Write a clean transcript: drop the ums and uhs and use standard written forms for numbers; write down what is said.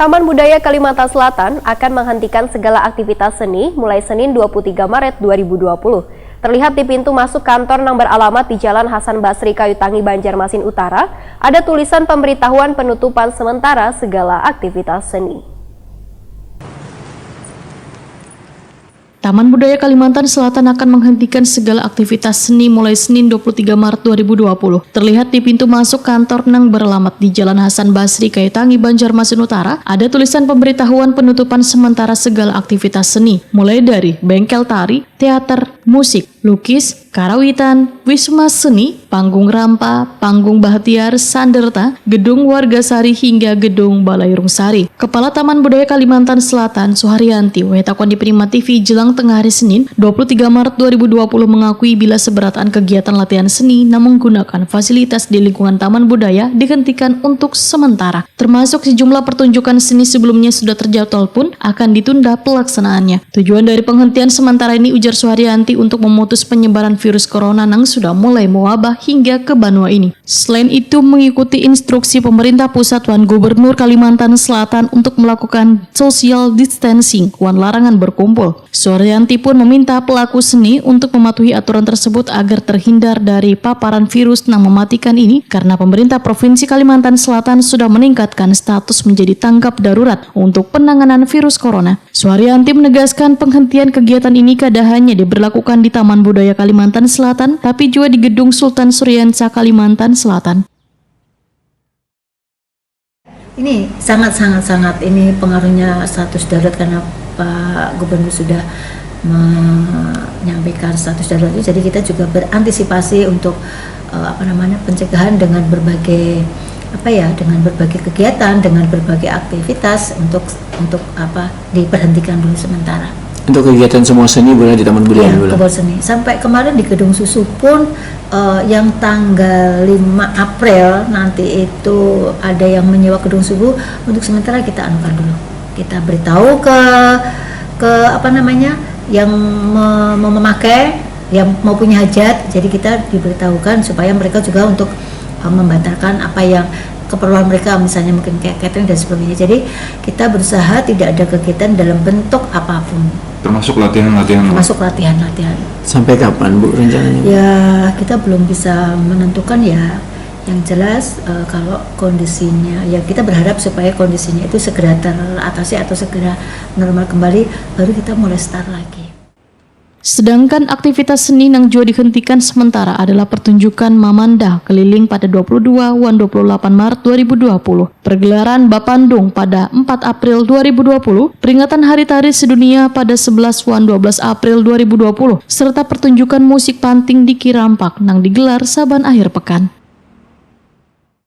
Taman Budaya Kalimantan Selatan akan menghentikan segala aktivitas seni mulai Senin 23 Maret 2020. Terlihat di pintu masuk kantor yang beralamat di Jalan Hasan Basri, Kayutangi, Banjarmasin Utara, ada tulisan pemberitahuan penutupan sementara segala aktivitas seni. Taman Budaya Kalimantan Selatan akan menghentikan segala aktivitas seni mulai Senin 23 Maret 2020. Terlihat di pintu masuk kantor yang beralamat di Jalan Hasan Basri, Kayutangi, Banjarmasin Utara, ada tulisan pemberitahuan penutupan sementara segala aktivitas seni, mulai dari bengkel tari, teater, musik, lukis, karawitan, wisma seni, panggung rampa, panggung bahtiar, sanderta, gedung warga sari hingga gedung Balairung Sari. Kepala Taman Budaya Kalimantan Selatan, Suharyanti, wetakon di Prima TV jelang tengah hari Senin, 23 Maret 2020 mengakui bila seberatan kegiatan latihan seni namun menggunakan fasilitas di lingkungan Taman Budaya dihentikan untuk sementara. Termasuk sejumlah pertunjukan seni sebelumnya sudah terjadwal pun akan ditunda pelaksanaannya. Tujuan dari penghentian sementara ini, ujar Suharyanti, untuk memutus penyebaran virus corona yang sudah mulai mewabah hingga ke Banua ini. Selain itu, mengikuti instruksi pemerintah pusat wan Gubernur Kalimantan Selatan untuk melakukan social distancing wan larangan berkumpul. Suharyanti pun meminta pelaku seni untuk mematuhi aturan tersebut agar terhindar dari paparan virus yang mematikan ini, karena pemerintah Provinsi Kalimantan Selatan sudah meningkatkan status menjadi tanggap darurat untuk penanganan virus corona. Suharyanti menegaskan penghentian kegiatan ini tidak hanya diberlakukan di Taman Budaya Kalimantan Selatan, tapi juga di Gedung Sultan Suryansa Kalimantan Selatan. Ini sangat ini pengaruhnya status darurat karena Pak Gubernur sudah menyampaikan status darurat itu. Jadi kita juga berantisipasi untuk pencegahan dengan berbagai kegiatan, dengan berbagai aktivitas untuk diberhentikan dulu sementara. Untuk kegiatan semua seni boleh di Taman Budaya dulu? Kegiatan seni. Sampai kemarin di Gedung Susu pun yang tanggal 5 April nanti itu ada yang menyewa Gedung Susu, untuk sementara kita anukan dulu. Kita beritahu ke yang memakai, yang mau punya hajat, jadi kita diberitahukan supaya mereka juga untuk membatalkan apa yang keperluan mereka, misalnya mungkin kayak catering dan sebagainya. Jadi kita berusaha tidak ada kegiatan dalam bentuk apapun. Termasuk latihan-latihan? Termasuk latihan-latihan. Sampai kapan, Bu, rencananya? Ya, kita belum bisa menentukan ya. Yang jelas kalau kondisinya, ya kita berharap supaya kondisinya itu segera teratasi atau segera normal kembali, baru kita mulai start lagi. Sedangkan aktivitas seni yang juga dihentikan sementara adalah pertunjukan Mamanda keliling pada 22 dan 28 Maret 2020, pergelaran Bapandung pada 4 April 2020, peringatan Hari Tari Sedunia pada 11 dan 12 April 2020, serta pertunjukan musik panting di Kirampak yang digelar saban akhir pekan.